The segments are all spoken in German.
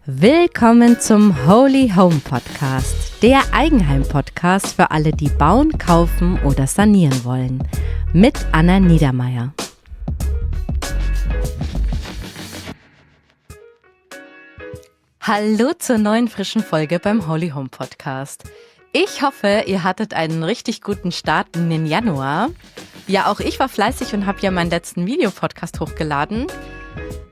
Willkommen zum Holy Home Podcast, der Eigenheim-Podcast für alle, die bauen, kaufen oder sanieren wollen. Mit Anna Niedermeier. Hallo zur neuen frischen Folge beim Holy Home Podcast. Ich hoffe, ihr hattet einen richtig guten Start in den Januar. Ja, auch ich war fleißig und habe ja meinen letzten Videopodcast hochgeladen.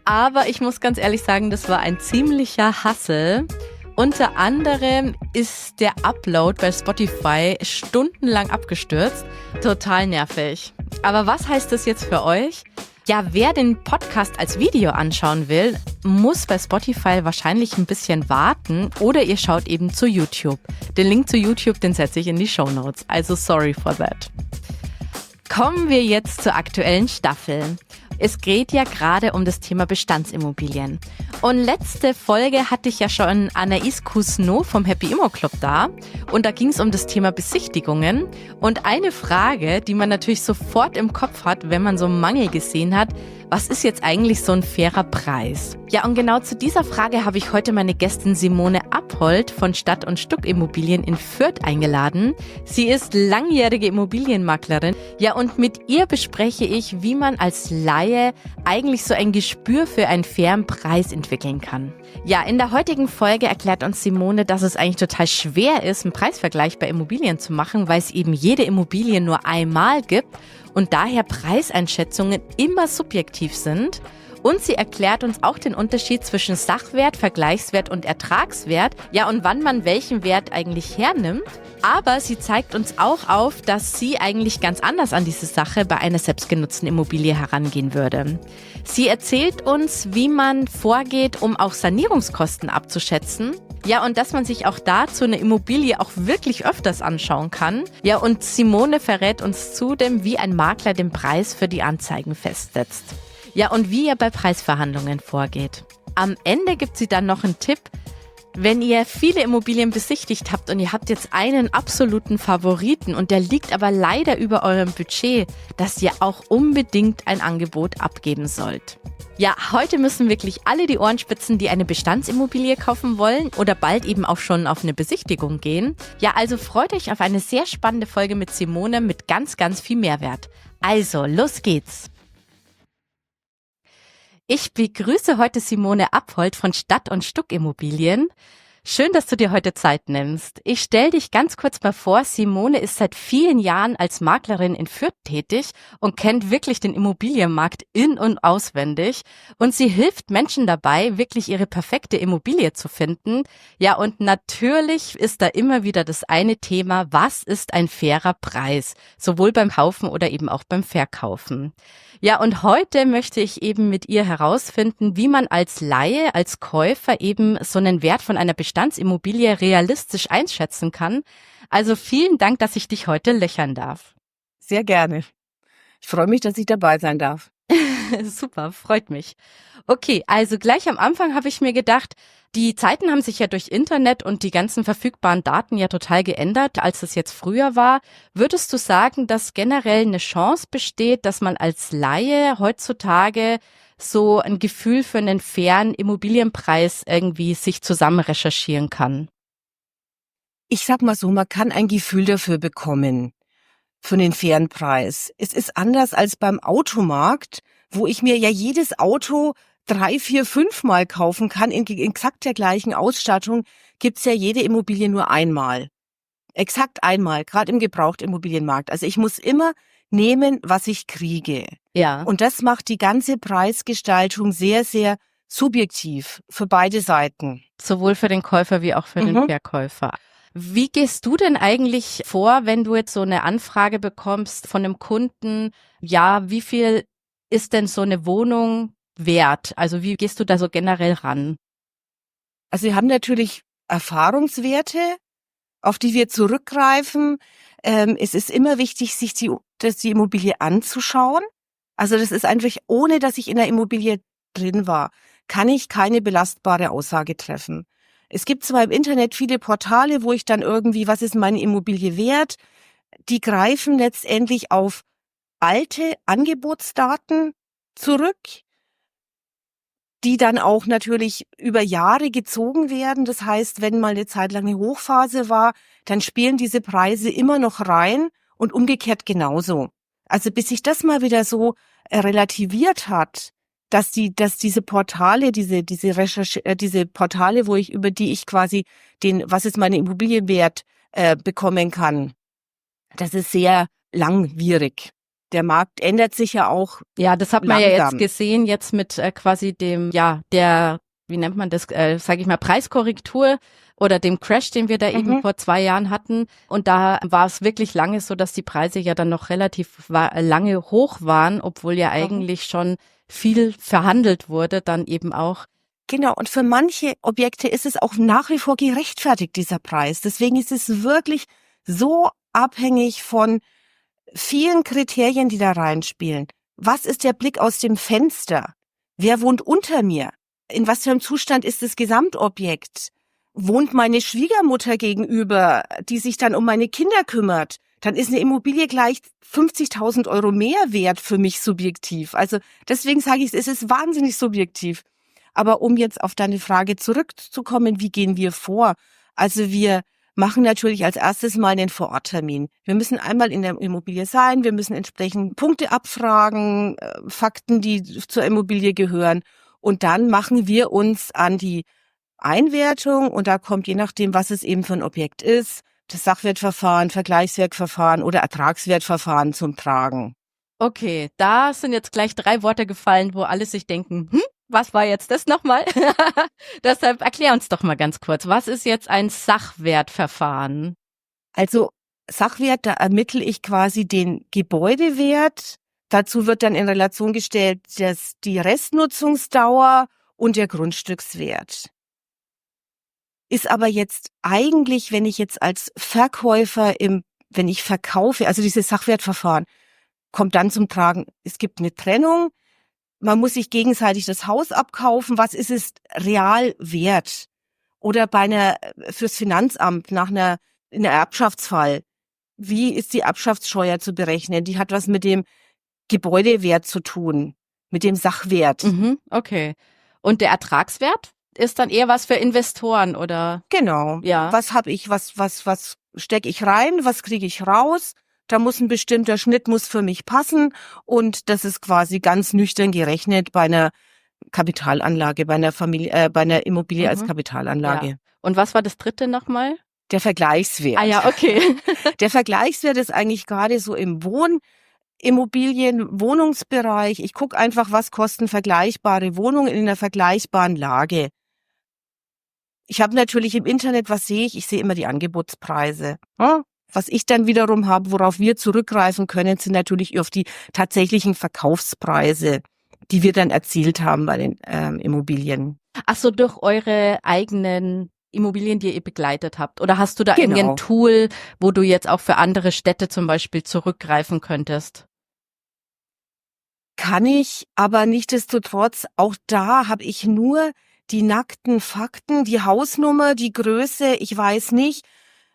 Aber ich muss ganz ehrlich sagen, das war ein ziemlicher Hassel. Unter anderem ist der Upload bei Spotify stundenlang abgestürzt. Total nervig. Aber was heißt das jetzt für euch? Ja, wer den Podcast als Video anschauen will, muss bei Spotify wahrscheinlich ein bisschen warten oder ihr schaut eben zu YouTube. Den Link zu YouTube, den setze ich in die Shownotes. Also sorry for that. Kommen wir jetzt zur aktuellen Staffel. Es geht ja gerade um das Thema Bestandsimmobilien. Und letzte Folge hatte ich ja schon Anaïs Cousineau vom Happy Immo Club da. Und da ging es um das Thema Besichtigungen. Und eine Frage, die man natürlich sofort im Kopf hat, wenn man so einen Mangel gesehen hat: Was ist jetzt eigentlich so ein fairer Preis? Ja, und genau zu dieser Frage habe ich heute meine Gästin Simone Abhold von Stadt und Stuck Immobilien in Fürth eingeladen. Sie ist langjährige Immobilienmaklerin. Ja, und mit ihr bespreche ich, wie man als Laie eigentlich so ein Gespür für einen fairen Preis entwickeln kann. Ja, in der heutigen Folge erklärt uns Simone, dass es eigentlich total schwer ist, einen Preisvergleich bei Immobilien zu machen, weil es eben jede Immobilie nur einmal gibt und daher Preiseinschätzungen immer subjektiv sind. Und sie erklärt uns auch den Unterschied zwischen Sachwert, Vergleichswert und Ertragswert. Ja, und wann man welchen Wert eigentlich hernimmt. Aber sie zeigt uns auch auf, dass sie eigentlich ganz anders an diese Sache bei einer selbstgenutzten Immobilie herangehen würde. Sie erzählt uns, wie man vorgeht, um auch Sanierungskosten abzuschätzen. Ja, und dass man sich auch dazu eine Immobilie auch wirklich öfters anschauen kann. Ja, und Simone verrät uns zudem, wie ein Makler den Preis für die Anzeigen festsetzt. Ja, und wie ihr bei Preisverhandlungen vorgeht. Am Ende gibt sie dann noch einen Tipp: Wenn ihr viele Immobilien besichtigt habt und ihr habt jetzt einen absoluten Favoriten und der liegt aber leider über eurem Budget, dass ihr auch unbedingt ein Angebot abgeben sollt. Ja, heute müssen wirklich alle die Ohren spitzen, die eine Bestandsimmobilie kaufen wollen oder bald eben auch schon auf eine Besichtigung gehen. Ja, also freut euch auf eine sehr spannende Folge mit Simone mit ganz, ganz viel Mehrwert. Also, los geht's! Ich begrüße heute Simone Abhold von Stadt und Stuck Immobilien. Schön, dass du dir heute Zeit nimmst. Ich stelle dich ganz kurz mal vor. Simone ist seit vielen Jahren als Maklerin in Fürth tätig und kennt wirklich den Immobilienmarkt in- und auswendig. Und sie hilft Menschen dabei, wirklich ihre perfekte Immobilie zu finden. Ja, und natürlich ist da immer wieder das eine Thema: Was ist ein fairer Preis? Sowohl beim Kaufen oder eben auch beim Verkaufen. Ja, und heute möchte ich eben mit ihr herausfinden, wie man als Laie, als Käufer eben so einen Wert von einer Bestandsimmobilie realistisch einschätzen kann. Also vielen Dank, dass ich dich heute löchern darf. Sehr gerne. Ich freue mich, dass ich dabei sein darf. Super, freut mich. Okay, also gleich am Anfang habe ich mir gedacht, die Zeiten haben sich ja durch Internet und die ganzen verfügbaren Daten ja total geändert, als es jetzt früher war. Würdest du sagen, dass generell eine Chance besteht, dass man als Laie heutzutage so ein Gefühl für einen fairen Immobilienpreis irgendwie sich zusammen recherchieren kann? Ich sag mal so, man kann ein Gefühl dafür bekommen, für einen fairen Preis. Es ist anders als beim Automarkt, wo ich mir ja jedes Auto 3, 4, 5 Mal kaufen kann. In exakt der gleichen Ausstattung gibt's ja jede Immobilie nur einmal. Exakt einmal, gerade im Gebrauchtimmobilienmarkt. Also ich muss immer nehmen, was ich kriege. Ja. Und das macht die ganze Preisgestaltung sehr, sehr subjektiv für beide Seiten. Sowohl für den Käufer wie auch für den Verkäufer. Wie gehst du denn eigentlich vor, wenn du jetzt so eine Anfrage bekommst von einem Kunden? Ja, wie viel ist denn so eine Wohnung wert? Also wie gehst du da so generell ran? Also wir haben natürlich Erfahrungswerte, auf die wir zurückgreifen. Es ist immer wichtig, sich die Immobilie anzuschauen. Also das ist einfach, ohne dass ich in der Immobilie drin war, kann ich keine belastbare Aussage treffen. Es gibt zwar im Internet viele Portale, wo ich dann irgendwie, was ist meine Immobilie wert? Die greifen letztendlich auf alte Angebotsdaten zurück. die dann auch natürlich über Jahre gezogen werden. Das heißt, wenn mal eine Zeit lang eine Hochphase war, dann spielen diese Preise immer noch rein und umgekehrt genauso. Also bis sich das mal wieder so relativiert hat, dass diese Portale, diese Portale, über die ich quasi was ist meine Immobilienwert bekommen kann, das ist sehr langwierig. Der Markt ändert sich ja auch. Ja, das hat man ja jetzt gesehen, jetzt mit quasi dem, wie nennt man das, sage ich mal, Preiskorrektur oder dem Crash, den wir da eben vor 2 Jahren hatten. Und da war es wirklich lange so, dass die Preise ja dann noch relativ lange hoch waren, obwohl ja eigentlich schon viel verhandelt wurde, dann eben auch. Genau, und für manche Objekte ist es auch nach wie vor gerechtfertigt, dieser Preis. Deswegen ist es wirklich so abhängig von vielen Kriterien, die da reinspielen. Was ist der Blick aus dem Fenster? Wer wohnt unter mir? In was für einem Zustand ist das Gesamtobjekt? Wohnt meine Schwiegermutter gegenüber, die sich dann um meine Kinder kümmert? Dann ist eine Immobilie gleich 50.000 Euro mehr wert für mich subjektiv. Also deswegen sage ich, es ist wahnsinnig subjektiv. Aber um jetzt auf deine Frage zurückzukommen, wie gehen wir vor? Also wir machen natürlich als erstes mal einen Vororttermin. Wir müssen einmal in der Immobilie sein, wir müssen entsprechend Punkte abfragen, Fakten, die zur Immobilie gehören. Und dann machen wir uns an die Einwertung und da kommt, je nachdem, was es eben für ein Objekt ist, das Sachwertverfahren, Vergleichswertverfahren oder Ertragswertverfahren zum Tragen. Okay, da sind jetzt gleich 3 Worte gefallen, wo alle sich denken, was war jetzt das nochmal? Deshalb erklär uns doch mal ganz kurz, was ist jetzt ein Sachwertverfahren? Also Sachwert, da ermittle ich quasi den Gebäudewert. Dazu wird dann in Relation gestellt, dass die Restnutzungsdauer und der Grundstückswert. Ist aber jetzt eigentlich, wenn ich jetzt als Verkäufer wenn ich verkaufe, also dieses Sachwertverfahren, kommt dann zum Tragen, es gibt eine Trennung, man muss sich gegenseitig das Haus abkaufen, was ist es real wert? Oder fürs Finanzamt in einem Erbschaftsfall, wie ist die Erbschaftssteuer zu berechnen? Die hat was mit dem Gebäudewert zu tun, mit dem Sachwert. Okay. Und der Ertragswert ist dann eher was für Investoren, oder? Genau. Ja. Was habe ich, was stecke ich rein, was kriege ich raus? Da muss ein bestimmter Schnitt muss für mich passen und das ist quasi ganz nüchtern gerechnet bei einer Kapitalanlage, bei einer Immobilie als Kapitalanlage. Ja. Und was war das dritte nochmal? Der Vergleichswert. Ah ja, okay. Der Vergleichswert ist eigentlich gerade so im Wohnungsbereich. Ich gucke einfach, was kosten vergleichbare Wohnungen in einer vergleichbaren Lage. Ich habe natürlich im Internet, was sehe ich? Ich sehe immer die Angebotspreise. Was ich dann wiederum habe, worauf wir zurückgreifen können, sind natürlich auf die tatsächlichen Verkaufspreise, die wir dann erzielt haben bei den Immobilien. Ach so, durch eure eigenen Immobilien, die ihr begleitet habt? Oder hast du da irgendein Tool, wo du jetzt auch für andere Städte zum Beispiel zurückgreifen könntest? Kann ich, aber nichtsdestotrotz, auch da habe ich nur die nackten Fakten, die Hausnummer, die Größe, ich weiß nicht,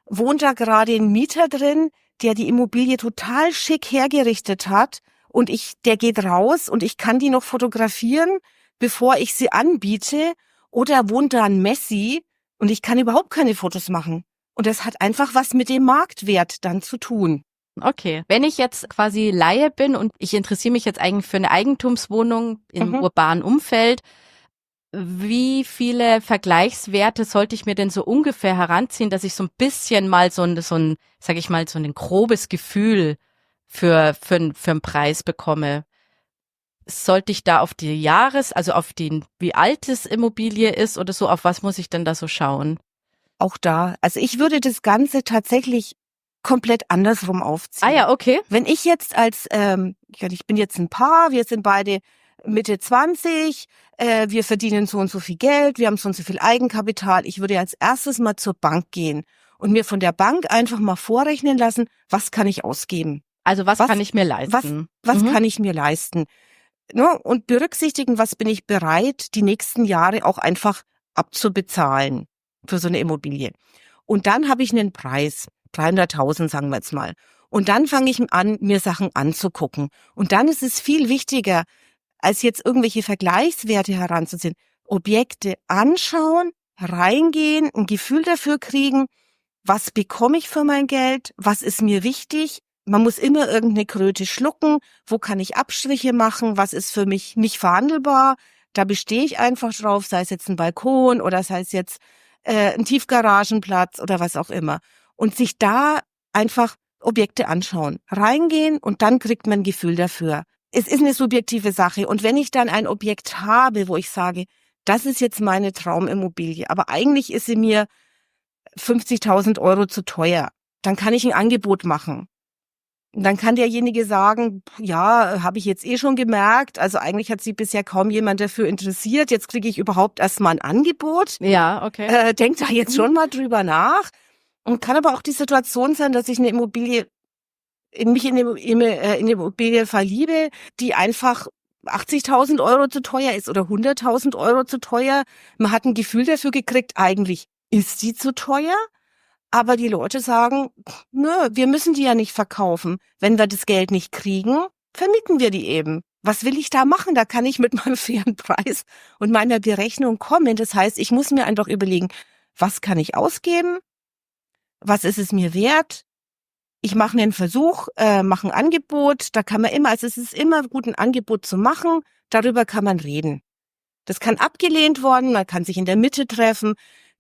wohnt da gerade ein Mieter drin, der die Immobilie total schick hergerichtet hat und der geht raus und ich kann die noch fotografieren, bevor ich sie anbiete, oder wohnt da ein Messi und ich kann überhaupt keine Fotos machen. Und das hat einfach was mit dem Marktwert dann zu tun. Okay. Wenn ich jetzt quasi Laie bin und ich interessiere mich jetzt eigentlich für eine Eigentumswohnung im urbanen Umfeld, wie viele Vergleichswerte sollte ich mir denn so ungefähr heranziehen, dass ich so ein bisschen mal so ein grobes Gefühl für einen Preis bekomme? Sollte ich da auf die wie alt das Immobilie ist oder so, auf was muss ich denn da so schauen? Auch da, also ich würde das Ganze tatsächlich komplett andersrum aufziehen. Ah ja, okay. Wenn ich jetzt ich bin jetzt ein Paar, wir sind beide Mitte 20, wir verdienen so und so viel Geld, wir haben so und so viel Eigenkapital. Ich würde als erstes mal zur Bank gehen und mir von der Bank einfach mal vorrechnen lassen, was kann ich ausgeben? Also was kann ich mir leisten? Was kann ich mir leisten? Ne? Und berücksichtigen, was bin ich bereit, die nächsten Jahre auch einfach abzubezahlen für so eine Immobilie. Und dann habe ich einen Preis, 300.000 sagen wir jetzt mal. Und dann fange ich an, mir Sachen anzugucken. Und dann ist es viel wichtiger, als jetzt irgendwelche Vergleichswerte heranzuziehen. Objekte anschauen, reingehen, ein Gefühl dafür kriegen, was bekomme ich für mein Geld, was ist mir wichtig. Man muss immer irgendeine Kröte schlucken, wo kann ich Abstriche machen, was ist für mich nicht verhandelbar. Da bestehe ich einfach drauf, sei es jetzt ein Balkon oder sei es jetzt ein Tiefgaragenplatz oder was auch immer. Und sich da einfach Objekte anschauen, reingehen und dann kriegt man ein Gefühl dafür. Es ist eine subjektive Sache und wenn ich dann ein Objekt habe, wo ich sage, das ist jetzt meine Traumimmobilie, aber eigentlich ist sie mir 50.000 Euro zu teuer, dann kann ich ein Angebot machen. Dann kann derjenige sagen, ja, habe ich jetzt schon gemerkt, also eigentlich hat sich bisher kaum jemand dafür interessiert, jetzt kriege ich überhaupt erstmal ein Angebot. Ja, okay. Denkt da jetzt schon mal drüber nach. Und kann aber auch die Situation sein, dass ich eine Immobilie in eine Immobilie verliebe, die einfach 80.000 Euro zu teuer ist oder 100.000 Euro zu teuer. Man hat ein Gefühl dafür gekriegt, eigentlich ist die zu teuer. Aber die Leute sagen, nö, wir müssen die ja nicht verkaufen. Wenn wir das Geld nicht kriegen, vermieten wir die eben. Was will ich da machen? Da kann ich mit meinem fairen Preis und meiner Berechnung kommen. Das heißt, ich muss mir einfach überlegen, was kann ich ausgeben? Was ist es mir wert? Ich mache einen Versuch, mache ein Angebot. Da kann man immer, also es ist immer gut, ein Angebot zu machen. Darüber kann man reden. Das kann abgelehnt worden, man kann sich in der Mitte treffen.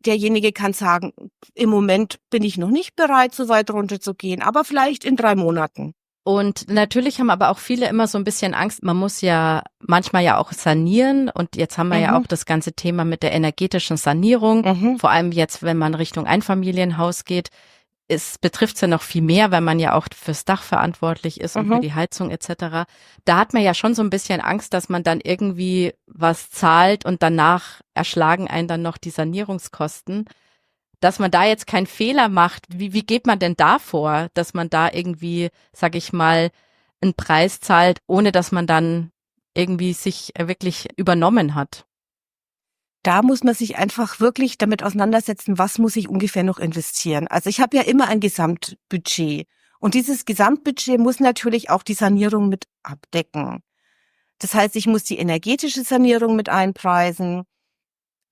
Derjenige kann sagen, im Moment bin ich noch nicht bereit, so weit runterzugehen, aber vielleicht in 3 Monaten. Und natürlich haben aber auch viele immer so ein bisschen Angst. Man muss ja manchmal ja auch sanieren. Und jetzt haben wir ja auch das ganze Thema mit der energetischen Sanierung. Vor allem jetzt, wenn man Richtung Einfamilienhaus geht. Es betrifft ja noch viel mehr, weil man ja auch fürs Dach verantwortlich ist und für die Heizung etc. Da hat man ja schon so ein bisschen Angst, dass man dann irgendwie was zahlt und danach erschlagen einen dann noch die Sanierungskosten. Dass man da jetzt keinen Fehler macht, wie geht man denn da vor, dass man da irgendwie, sag ich mal, einen Preis zahlt, ohne dass man dann irgendwie sich wirklich übernommen hat? Da muss man sich einfach wirklich damit auseinandersetzen, was muss ich ungefähr noch investieren. Also ich habe ja immer ein Gesamtbudget. Und dieses Gesamtbudget muss natürlich auch die Sanierung mit abdecken. Das heißt, ich muss die energetische Sanierung mit einpreisen.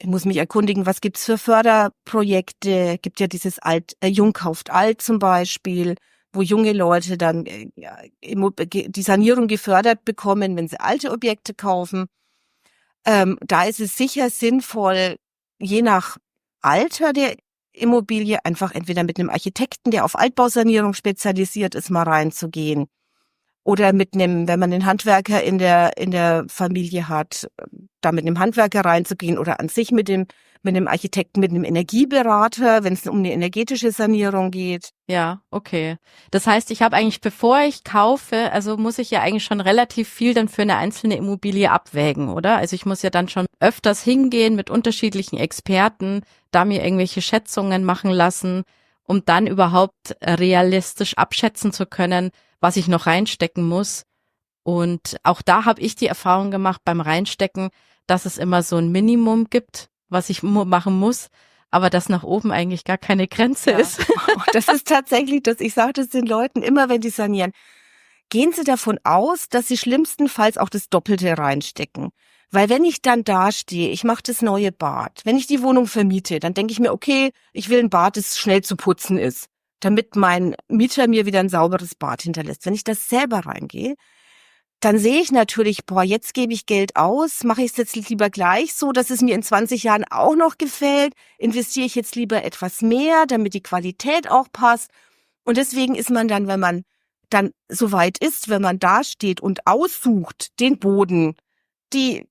Ich muss mich erkundigen, was gibt's für Förderprojekte. Gibt ja dieses Jung kauft alt zum Beispiel, wo junge Leute dann die Sanierung gefördert bekommen, wenn sie alte Objekte kaufen. Da ist es sicher sinnvoll, je nach Alter der Immobilie einfach entweder mit einem Architekten, der auf Altbausanierung spezialisiert ist, mal reinzugehen. Oder mit einem, wenn man einen Handwerker in der Familie hat, da mit einem Handwerker reinzugehen oder an sich mit dem Architekten, mit einem Energieberater, wenn es um eine energetische Sanierung geht. Ja, okay. Das heißt, ich habe eigentlich, bevor ich kaufe, also muss ich ja eigentlich schon relativ viel dann für eine einzelne Immobilie abwägen, oder? Also ich muss ja dann schon öfters hingehen mit unterschiedlichen Experten, da mir irgendwelche Schätzungen machen lassen, um dann überhaupt realistisch abschätzen zu können, was ich noch reinstecken muss. Und auch da habe ich die Erfahrung gemacht beim Reinstecken, dass es immer so ein Minimum gibt, was ich machen muss, aber dass nach oben eigentlich gar keine Grenze ist. Das ist tatsächlich das. Ich sage das den Leuten immer, wenn die sanieren. Gehen Sie davon aus, dass Sie schlimmstenfalls auch das Doppelte reinstecken. Weil wenn ich dann dastehe, ich mache das neue Bad, wenn ich die Wohnung vermiete, dann denke ich mir, okay, ich will ein Bad, das schnell zu putzen ist, damit mein Mieter mir wieder ein sauberes Bad hinterlässt. Wenn ich das selber reingehe, dann sehe ich natürlich, jetzt gebe ich Geld aus, mache ich es jetzt lieber gleich so, dass es mir in 20 Jahren auch noch gefällt, investiere ich jetzt lieber etwas mehr, damit die Qualität auch passt. Und deswegen ist man dann, wenn man dann so weit ist, wenn man da steht und aussucht, den Boden, die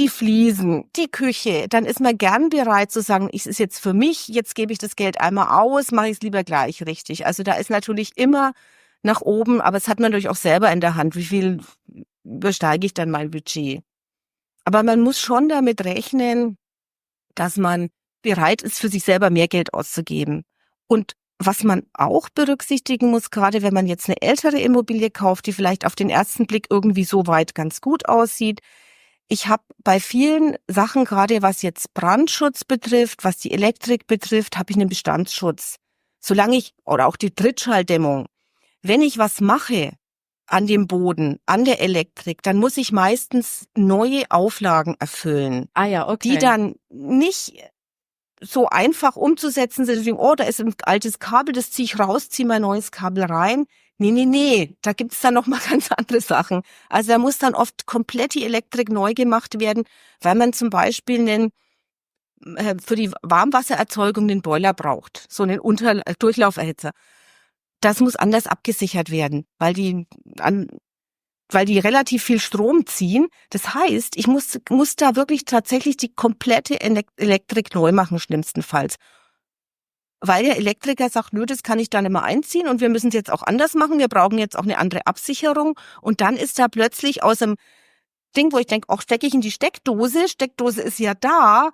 Fliesen, die Küche, dann ist man gern bereit zu sagen, es ist jetzt für mich, jetzt gebe ich das Geld einmal aus, mache ich es lieber gleich richtig. Also da ist natürlich immer nach oben, aber es hat man natürlich auch selber in der Hand, wie viel übersteige ich dann mein Budget. Aber man muss schon damit rechnen, dass man bereit ist, für sich selber mehr Geld auszugeben. Und was man auch berücksichtigen muss, gerade wenn man jetzt eine ältere Immobilie kauft, die vielleicht auf den ersten Blick irgendwie so weit ganz gut aussieht. Ich habe bei vielen Sachen, gerade was jetzt Brandschutz betrifft, was die Elektrik betrifft, habe ich einen Bestandsschutz. Solange oder auch die Trittschalldämmung. Wenn ich was mache, an dem Boden, an der Elektrik, dann muss ich meistens neue Auflagen erfüllen, Ah ja, okay. die dann nicht so einfach umzusetzen sind. Da ist ein altes Kabel, das ziehe ich raus, ziehe mein neues Kabel rein. Nee, da gibt's dann noch mal ganz andere Sachen. Also da muss dann oft komplett die Elektrik neu gemacht werden, weil man zum Beispiel für die Warmwassererzeugung den Boiler braucht, so einen Durchlauferhitzer. Das muss anders abgesichert werden, weil die relativ viel Strom ziehen. Das heißt, ich muss da wirklich tatsächlich die komplette Elektrik neu machen, schlimmstenfalls. Weil der Elektriker sagt, nö, das kann ich da nicht mehr einziehen und wir müssen es jetzt auch anders machen. Wir brauchen jetzt auch eine andere Absicherung. Und dann ist da plötzlich aus dem Ding, wo ich denke, auch stecke ich in die Steckdose ist ja da,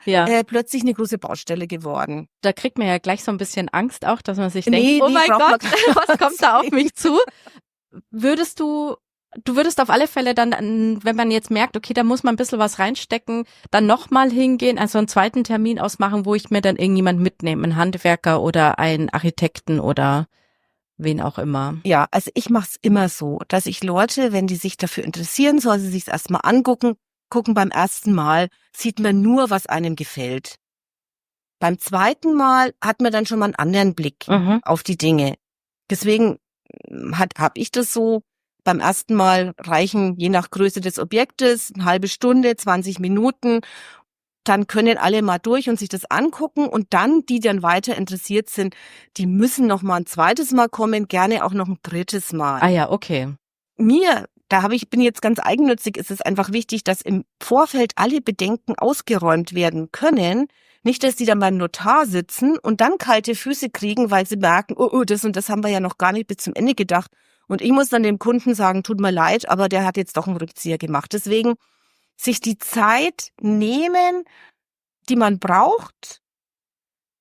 plötzlich eine große Baustelle geworden. Da kriegt man ja gleich so ein bisschen Angst auch, dass man sich Nee, denkt, oh mein Gott, braucht was kommt da auf mich zu? Du würdest auf alle Fälle dann, wenn man jetzt merkt, okay, da muss man ein bisschen was reinstecken, dann nochmal hingehen, also einen zweiten Termin ausmachen, wo ich mir dann irgendjemand mitnehme, einen Handwerker oder einen Architekten oder wen auch immer. Ja, also ich mache es immer so, dass ich Leute, wenn die sich dafür interessieren, sollen sie sich erstmal angucken. Beim ersten Mal sieht man nur, was einem gefällt. Beim zweiten Mal hat man dann schon mal einen anderen Blick auf die Dinge. Deswegen habe ich das so. Beim ersten Mal reichen, je nach Größe des Objektes, eine halbe Stunde, 20 Minuten. Dann können alle mal durch und sich das angucken. Und dann, die dann weiter interessiert sind, die müssen noch mal ein zweites Mal kommen, gerne auch noch ein drittes Mal. Ah ja, okay. Bin jetzt ganz eigennützig, ist es einfach wichtig, dass im Vorfeld alle Bedenken ausgeräumt werden können. Nicht, dass die dann beim Notar sitzen und dann kalte Füße kriegen, weil sie merken, oh, das und das haben wir ja noch gar nicht bis zum Ende gedacht. Und ich muss dann dem Kunden sagen, tut mir leid, aber der hat jetzt doch einen Rückzieher gemacht. Deswegen sich die Zeit nehmen, die man braucht,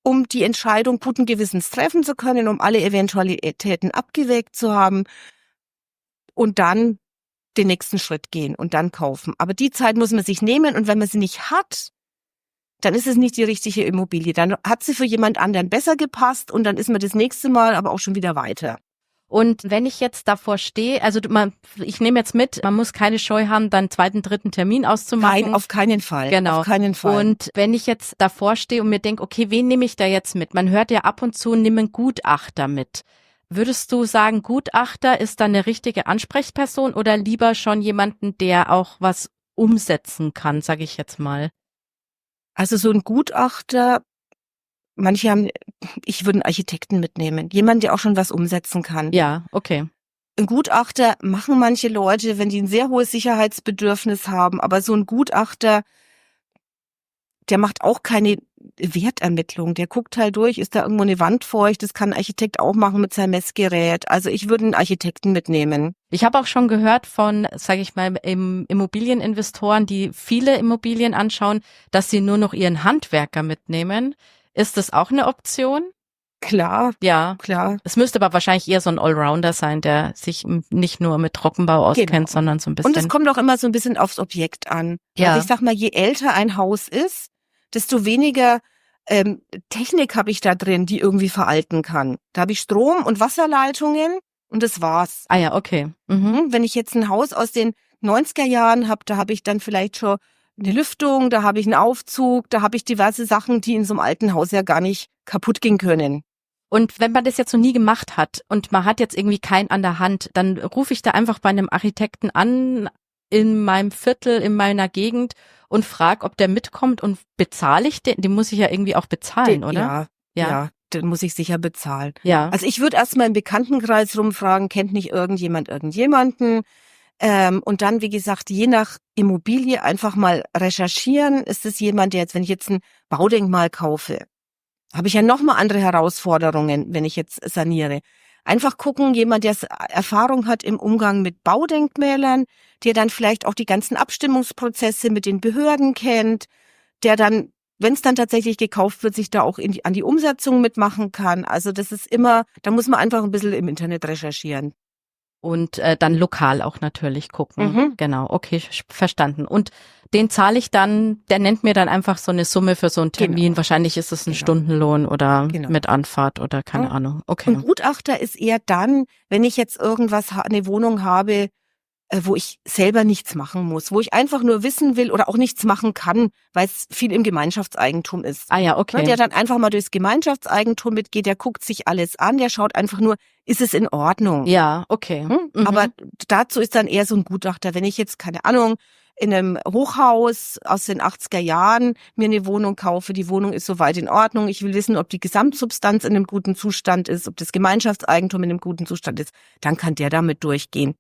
um die Entscheidung guten Gewissens treffen zu können, um alle Eventualitäten abgewägt zu haben und dann den nächsten Schritt gehen und dann kaufen. Aber die Zeit muss man sich nehmen und wenn man sie nicht hat, dann ist es nicht die richtige Immobilie. Dann hat sie für jemand anderen besser gepasst und dann ist man das nächste Mal aber auch schon wieder weiter. Und wenn ich jetzt davor stehe, also ich nehme jetzt mit, man muss keine Scheu haben, dann zweiten, dritten Termin auszumachen. Nein, auf keinen Fall. Genau. Auf keinen Fall. Und wenn ich jetzt davor stehe und mir denke, okay, wen nehme ich da jetzt mit? Man hört ja ab und zu, nimm einen Gutachter mit. Würdest du sagen, Gutachter ist dann eine richtige Ansprechperson oder lieber schon jemanden, der auch was umsetzen kann, sage ich jetzt mal? Also so ein Gutachter, ich würde einen Architekten mitnehmen. Jemand, der auch schon was umsetzen kann. Ja, okay. Ein Gutachter machen manche Leute, wenn die ein sehr hohes Sicherheitsbedürfnis haben. Aber so ein Gutachter, der macht auch keine Wertermittlung. Der guckt halt durch, ist da irgendwo eine Wand feucht. Das kann ein Architekt auch machen mit seinem Messgerät. Also ich würde einen Architekten mitnehmen. Ich habe auch schon gehört von, sage ich mal, Immobilieninvestoren, die viele Immobilien anschauen, dass sie nur noch ihren Handwerker mitnehmen. Ist das auch eine Option? Klar. Ja, klar. Es müsste aber wahrscheinlich eher so ein Allrounder sein, der sich nicht nur mit Trockenbau auskennt, sondern so ein bisschen. Und es kommt auch immer so ein bisschen aufs Objekt an. Ja. Also ich sag mal, je älter ein Haus ist, desto weniger Technik habe ich da drin, die irgendwie veralten kann. Da habe ich Strom- und Wasserleitungen und das war's. Ah ja, okay. Wenn ich jetzt ein Haus aus den 90er Jahren habe, da habe ich dann vielleicht schon eine Lüftung, da habe ich einen Aufzug, da habe ich diverse Sachen, die in so einem alten Haus ja gar nicht kaputt gehen können. Und wenn man das jetzt noch nie gemacht hat und man hat jetzt irgendwie keinen an der Hand, dann rufe ich da einfach bei einem Architekten an in meinem Viertel, in meiner Gegend und frage, ob der mitkommt und bezahle ich den? Den muss ich ja irgendwie auch bezahlen, oder? Ja, den muss ich sicher bezahlen. Ja. Also ich würde erstmal im Bekanntenkreis rumfragen, kennt nicht irgendjemanden? Und dann, wie gesagt, je nach Immobilie einfach mal recherchieren. Ist es jemand, der jetzt, wenn ich jetzt ein Baudenkmal kaufe, habe ich ja nochmal andere Herausforderungen, wenn ich jetzt saniere. Einfach gucken, jemand, der Erfahrung hat im Umgang mit Baudenkmälern, der dann vielleicht auch die ganzen Abstimmungsprozesse mit den Behörden kennt, der dann, wenn es dann tatsächlich gekauft wird, sich da auch an die Umsetzung mitmachen kann. Also das ist immer, da muss man einfach ein bisschen im Internet recherchieren. Und dann lokal auch natürlich gucken. Genau, okay, verstanden. Und den zahle ich dann, der nennt mir dann einfach so eine Summe für so einen Termin. Genau. Wahrscheinlich ist es ein Stundenlohn oder Genau. mit Anfahrt oder keine Ahnung. Okay. Und Gutachter ist eher dann, wenn ich jetzt eine Wohnung habe, wo ich selber nichts machen muss, wo ich einfach nur wissen will oder auch nichts machen kann, weil es viel im Gemeinschaftseigentum ist. Ah ja, okay. Der dann einfach mal durchs Gemeinschaftseigentum mitgeht, der guckt sich alles an, der schaut einfach nur, ist es in Ordnung? Ja, okay. Aber dazu ist dann eher so ein Gutachter. Wenn ich jetzt, keine Ahnung, in einem Hochhaus aus den 80er Jahren mir eine Wohnung kaufe, die Wohnung ist soweit in Ordnung, ich will wissen, ob die Gesamtsubstanz in einem guten Zustand ist, ob das Gemeinschaftseigentum in einem guten Zustand ist, dann kann der damit durchgehen.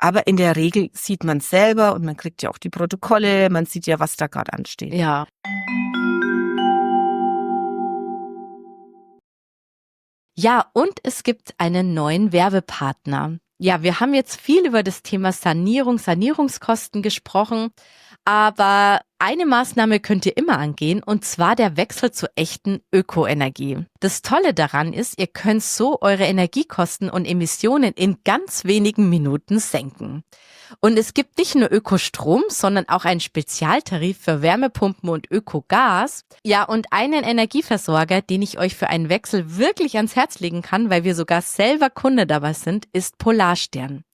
Aber in der Regel sieht man es selber und man kriegt ja auch die Protokolle, man sieht ja, was da gerade ansteht. Ja. Ja, und es gibt einen neuen Werbepartner. Ja, wir haben jetzt viel über das Thema Sanierung, Sanierungskosten gesprochen, aber eine Maßnahme könnt ihr immer angehen, und zwar der Wechsel zur echten Ökoenergie. Das Tolle daran ist, ihr könnt so eure Energiekosten und Emissionen in ganz wenigen Minuten senken. Und es gibt nicht nur Ökostrom, sondern auch einen Spezialtarif für Wärmepumpen und Ökogas. Ja, und einen Energieversorger, den ich euch für einen Wechsel wirklich ans Herz legen kann, weil wir sogar selber Kunde dabei sind, ist Polarstern.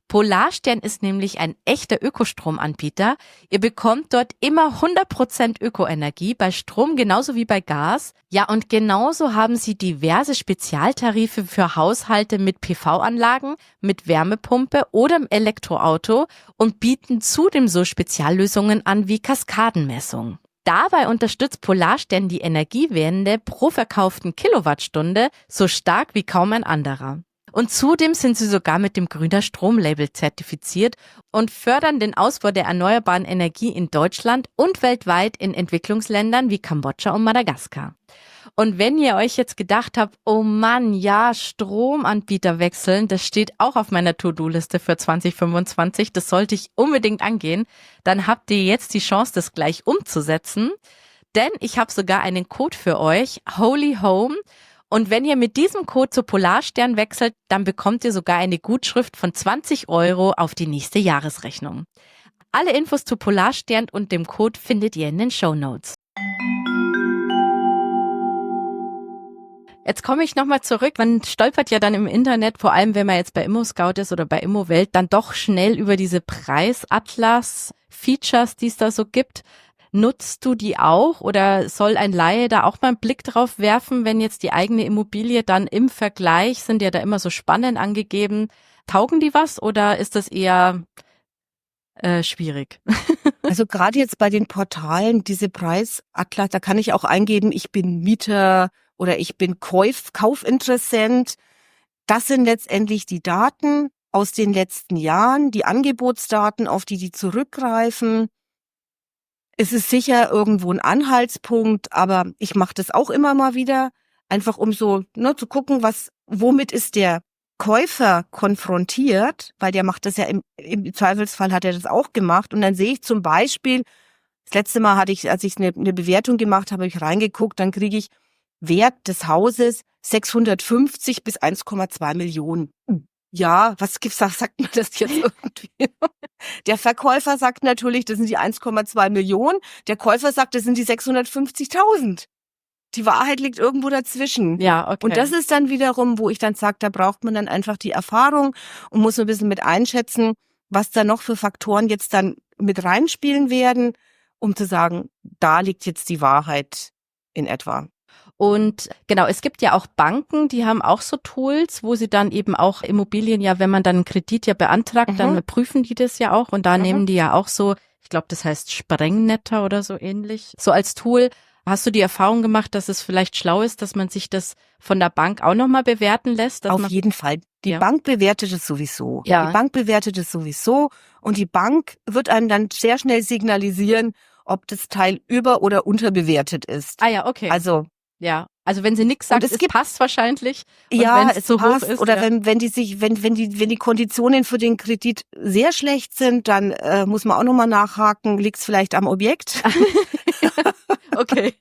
Polarstern ist nämlich ein echter Ökostromanbieter. Ihr bekommt dort immer 100% Ökoenergie, bei Strom genauso wie bei Gas. Ja, und genauso haben sie diverse Spezialtarife für Haushalte mit PV-Anlagen, mit Wärmepumpe oder im Elektroauto und bieten zudem so Speziallösungen an wie Kaskadenmessung. Dabei unterstützt Polarstern die Energiewende pro verkauften Kilowattstunde so stark wie kaum ein anderer. Und zudem sind sie sogar mit dem Grüner Strom-Label zertifiziert und fördern den Ausbau der erneuerbaren Energie in Deutschland und weltweit in Entwicklungsländern wie Kambodscha und Madagaskar. Und wenn ihr euch jetzt gedacht habt, oh Mann, ja, Stromanbieter wechseln, das steht auch auf meiner To-Do-Liste für 2025, das sollte ich unbedingt angehen, dann habt ihr jetzt die Chance, das gleich umzusetzen. Denn ich habe sogar einen Code für euch, Holy Home. Und wenn ihr mit diesem Code zu Polarstern wechselt, dann bekommt ihr sogar eine Gutschrift von 20 € auf die nächste Jahresrechnung. Alle Infos zu Polarstern und dem Code findet ihr in den Shownotes. Jetzt komme ich nochmal zurück. Man stolpert ja dann im Internet, vor allem wenn man jetzt bei ImmoScout ist oder bei Immowelt, dann doch schnell über diese Preisatlas-Features, die es da so gibt. Nutzt du die auch oder soll ein Laie da auch mal einen Blick drauf werfen, wenn jetzt die eigene Immobilie dann im Vergleich, sind ja da immer so spannend angegeben, taugen die was oder ist das eher schwierig? Also gerade jetzt bei den Portalen, diese Preisatlas, da kann ich auch eingeben, ich bin Mieter oder ich bin Kaufinteressent. Das sind letztendlich die Daten aus den letzten Jahren, die Angebotsdaten, auf die zurückgreifen. Es ist sicher irgendwo ein Anhaltspunkt, aber ich mache das auch immer mal wieder, einfach um so zu gucken, womit ist der Käufer konfrontiert, weil der macht das ja im Zweifelsfall hat er das auch gemacht. Und dann sehe ich zum Beispiel, das letzte Mal als ich eine Bewertung gemacht habe, habe ich reingeguckt, dann kriege ich Wert des Hauses 650 bis 1,2 Millionen. Ja, sagt man das jetzt irgendwie? Der Verkäufer sagt natürlich, das sind die 1,2 Millionen. Der Käufer sagt, das sind die 650.000. Die Wahrheit liegt irgendwo dazwischen. Ja, okay. Und das ist dann wiederum, wo ich dann sage, da braucht man dann einfach die Erfahrung und muss ein bisschen mit einschätzen, was da noch für Faktoren jetzt dann mit reinspielen werden, um zu sagen, da liegt jetzt die Wahrheit in etwa. Und genau, es gibt ja auch Banken, die haben auch so Tools, wo sie dann eben auch Immobilien, ja, wenn man dann einen Kredit ja beantragt, dann prüfen die das ja auch und da nehmen die ja auch so, ich glaube, das heißt Sprengnetter oder so ähnlich, so als Tool. Hast du die Erfahrung gemacht, dass es vielleicht schlau ist, dass man sich das von der Bank auch nochmal bewerten lässt? Auf jeden Fall. Die Bank bewertet es sowieso. Ja. Die Bank bewertet es sowieso und die Bank wird einem dann sehr schnell signalisieren, ob das Teil über- oder unterbewertet ist. Ah ja, okay. Also wenn sie nichts sagt, es passt wahrscheinlich. Und ja, es so passt. Hoch ist, oder wenn die Konditionen für den Kredit sehr schlecht sind, dann muss man auch nochmal nachhaken, liegt es vielleicht am Objekt? Okay.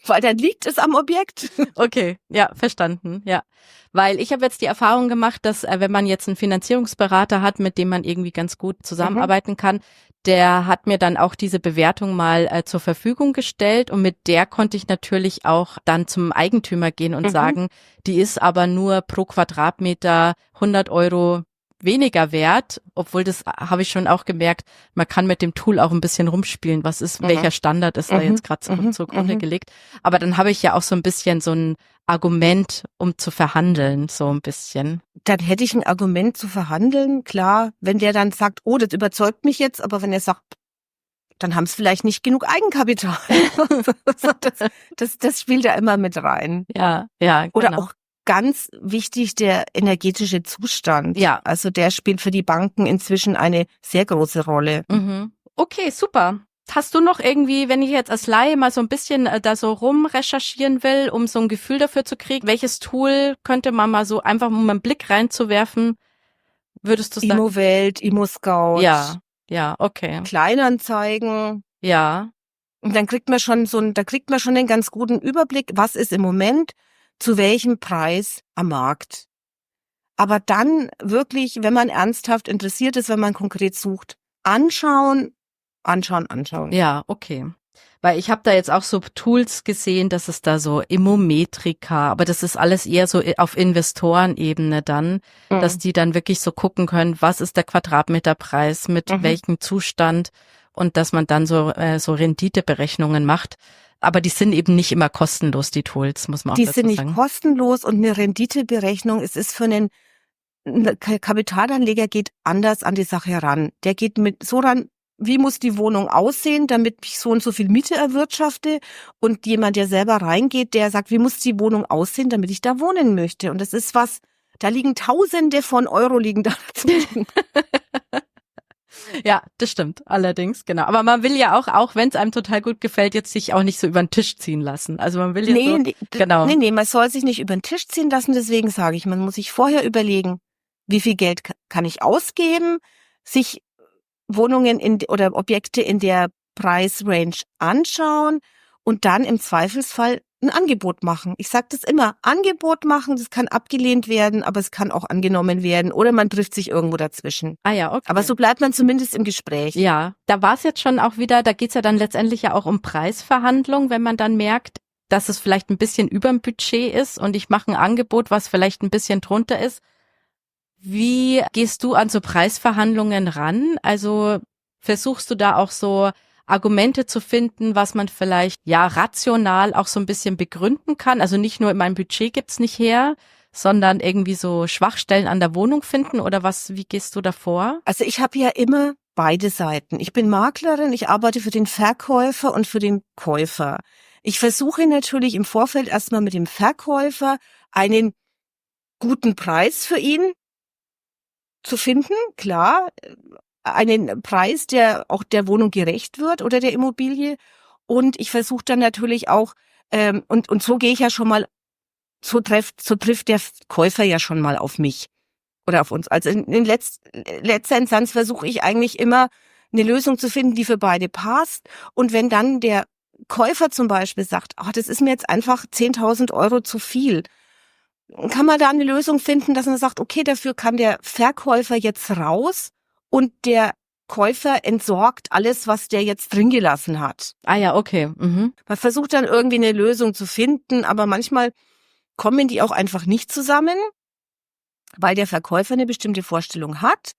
weil dann liegt es am Objekt. Okay, ja, verstanden, ja. Weil ich habe jetzt die Erfahrung gemacht, dass wenn man jetzt einen Finanzierungsberater hat, mit dem man irgendwie ganz gut zusammenarbeiten kann, der hat mir dann auch diese Bewertung mal zur Verfügung gestellt und mit der konnte ich natürlich auch dann zum Eigentümer gehen und sagen, die ist aber nur pro Quadratmeter 100 Euro weniger wert, obwohl das habe ich schon auch gemerkt, man kann mit dem Tool auch ein bisschen rumspielen, was ist, welcher Standard ist da jetzt gerade zugrunde gelegt. Aber dann habe ich ja auch so ein bisschen so ein Argument, um zu verhandeln, so ein bisschen. Dann hätte ich ein Argument zu verhandeln, klar, wenn der dann sagt, oh, das überzeugt mich jetzt, aber wenn er sagt, dann haben es vielleicht nicht genug Eigenkapital. das spielt ja immer mit rein. Ja, genau. Oder auch ganz wichtig, der energetische Zustand. Ja. Also der spielt für die Banken inzwischen eine sehr große Rolle. Okay, super. Hast du noch irgendwie, wenn ich jetzt als Laie mal so ein bisschen da so rumrecherchieren will, um so ein Gefühl dafür zu kriegen, welches Tool könnte man mal so einfach, um einen Blick reinzuwerfen, würdest du sagen? Immowelt, ImmoScout. Ja, okay. Kleinanzeigen. Ja. Und dann kriegt man schon einen ganz guten Überblick, was ist im Moment zu welchem Preis am Markt. Aber dann wirklich, wenn man ernsthaft interessiert ist, wenn man konkret sucht, anschauen. Ja, okay. Weil ich habe da jetzt auch so Tools gesehen, dass es da so Immometrika, aber das ist alles eher so auf Investorenebene dann, dass die dann wirklich so gucken können, was ist der Quadratmeterpreis, mit welchem Zustand und dass man dann so Renditeberechnungen macht. Aber die sind eben nicht immer kostenlos, die Tools, muss man auch dazu sagen. Die sind nicht kostenlos und eine Renditeberechnung, es ist für einen Kapitalanleger geht anders an die Sache ran. Der geht mit so ran, wie muss die Wohnung aussehen, damit ich so und so viel Miete erwirtschafte, und jemand, der selber reingeht, der sagt, wie muss die Wohnung aussehen, damit ich da wohnen möchte. Und das ist was, da liegen Tausende von Euro liegen da dazwischen. Ja, das stimmt, allerdings, genau. Aber man will ja auch wenn es einem total gut gefällt, jetzt sich auch nicht so über den Tisch ziehen lassen. Also man will ja genau. Nee, man soll sich nicht über den Tisch ziehen lassen, deswegen sage ich, man muss sich vorher überlegen, wie viel Geld kann ich ausgeben, sich Wohnungen oder Objekte in der Preisrange anschauen und dann im Zweifelsfall ein Angebot machen. Ich sage das immer, Angebot machen, das kann abgelehnt werden, aber es kann auch angenommen werden oder man trifft sich irgendwo dazwischen. Ah ja, okay. Aber so bleibt man zumindest im Gespräch. Ja, da war es jetzt schon auch wieder, da geht's ja dann letztendlich ja auch um Preisverhandlungen, wenn man dann merkt, dass es vielleicht ein bisschen überm Budget ist und ich mache ein Angebot, was vielleicht ein bisschen drunter ist. Wie gehst du an so Preisverhandlungen ran? Also versuchst du da auch so Argumente zu finden, was man vielleicht ja rational auch so ein bisschen begründen kann? Also nicht nur mein Budget gibt's nicht her, sondern irgendwie so Schwachstellen an der Wohnung finden oder was? Wie gehst du da vor? Also ich habe ja immer beide Seiten. Ich bin Maklerin, ich arbeite für den Verkäufer und für den Käufer. Ich versuche natürlich im Vorfeld erstmal mit dem Verkäufer einen guten Preis für ihn zu finden, klar, einen Preis, der auch der Wohnung gerecht wird oder der Immobilie. Und ich versuche dann natürlich auch, und so gehe ich ja schon mal, so trifft der Käufer ja schon mal auf mich oder auf uns. Also in letzter Instanz versuche ich eigentlich immer eine Lösung zu finden, die für beide passt. Und wenn dann der Käufer zum Beispiel sagt, das ist mir jetzt einfach 10.000 Euro zu viel, kann man da eine Lösung finden, dass man sagt, okay, dafür kann der Verkäufer jetzt raus und der Käufer entsorgt alles, was der jetzt drin gelassen hat. Ah ja, okay. Man versucht dann irgendwie eine Lösung zu finden, aber manchmal kommen die auch einfach nicht zusammen, weil der Verkäufer eine bestimmte Vorstellung hat.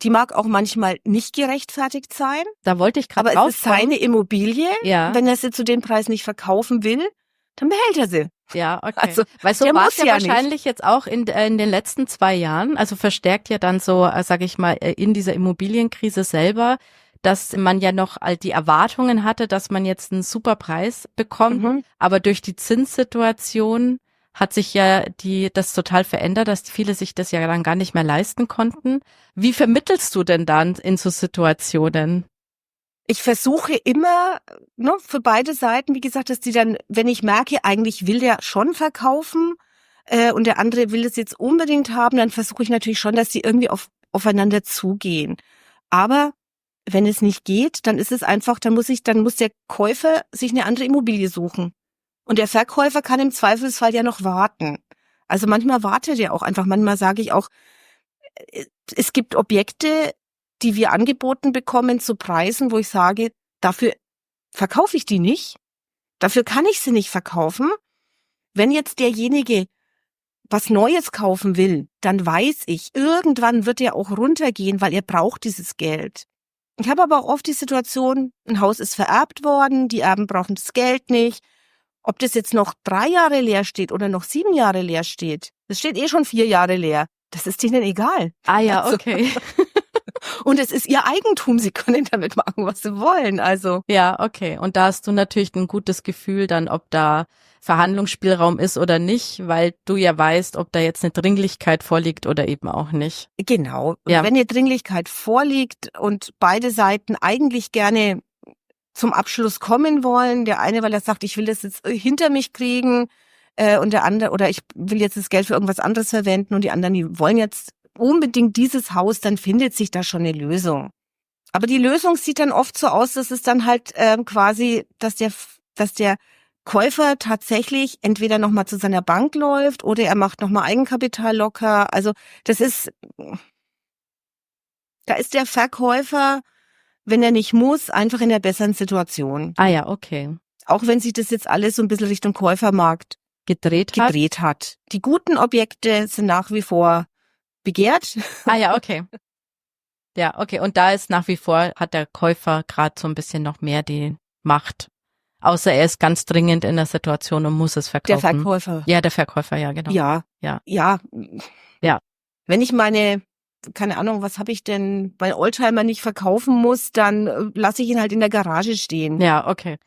Die mag auch manchmal nicht gerechtfertigt sein. Da wollte ich gerade aber es ist seine Immobilie. Ja. Wenn er sie zu dem Preis nicht verkaufen will, dann behält er sie. Ja, okay. Also, weil so war es ja wahrscheinlich jetzt auch in den letzten 2 Jahren, also verstärkt ja dann so, sage ich mal, in dieser Immobilienkrise selber, dass man ja noch die Erwartungen hatte, dass man jetzt einen super Preis bekommt, aber durch die Zinssituation hat sich ja das total verändert, dass viele sich das ja dann gar nicht mehr leisten konnten. Wie vermittelst du denn dann in so Situationen? Ich versuche immer, für beide Seiten, wie gesagt, dass die dann, wenn ich merke, eigentlich will der schon verkaufen und der andere will es jetzt unbedingt haben, dann versuche ich natürlich schon, dass die irgendwie aufeinander zugehen. Aber wenn es nicht geht, dann ist es einfach, dann muss der Käufer sich eine andere Immobilie suchen. Und der Verkäufer kann im Zweifelsfall ja noch warten. Also manchmal wartet er auch einfach. Manchmal sage ich auch, es gibt Objekte, die wir angeboten bekommen zu Preisen, wo ich sage, dafür verkaufe ich die nicht. Dafür kann ich sie nicht verkaufen. Wenn jetzt derjenige was Neues kaufen will, dann weiß ich, irgendwann wird er auch runtergehen, weil er braucht dieses Geld. Ich habe aber auch oft die Situation, ein Haus ist vererbt worden, die Erben brauchen das Geld nicht. Ob das jetzt noch 3 Jahre leer steht oder noch 7 Jahre leer steht, das steht eh schon 4 Jahre leer. Das ist denen egal. Ah ja, okay. Und es ist ihr Eigentum, sie können damit machen, was sie wollen. Also Ja, okay. Und da hast du natürlich ein gutes Gefühl dann, ob da Verhandlungsspielraum ist oder nicht, weil du ja weißt, ob da jetzt eine Dringlichkeit vorliegt oder eben auch nicht. genau. Und Ja. wenn eine Dringlichkeit vorliegt und beide Seiten eigentlich gerne zum Abschluss kommen wollen, der eine, weil er sagt, ich will das jetzt hinter mich kriegen, und der andere, oder ich will jetzt das Geld für irgendwas anderes verwenden und die anderen, die wollen jetzt unbedingt dieses Haus, dann findet sich da schon eine Lösung. Aber die Lösung sieht dann oft so aus, dass es dann halt quasi, dass der Käufer tatsächlich entweder nochmal zu seiner Bank läuft oder er macht nochmal Eigenkapital locker. Also da ist der Verkäufer, wenn er nicht muss, einfach in der besseren Situation. Ah ja, okay. Auch wenn sich das jetzt alles so ein bisschen Richtung Käufermarkt Gedreht hat. Die guten Objekte sind nach wie vor begehrt. Ah ja, okay. Ja, okay. Und da ist nach wie vor, hat der Käufer gerade so ein bisschen noch mehr die Macht. Außer er ist ganz dringend in der Situation und muss es Der verkaufen. Verkäufer. Ja, der Verkäufer, ja, genau. Ja. Ja. Ja. Ja. Wenn ich keine Ahnung, was habe ich denn, mein Oldtimer nicht verkaufen muss, dann lasse ich ihn halt in der Garage stehen. Ja, okay.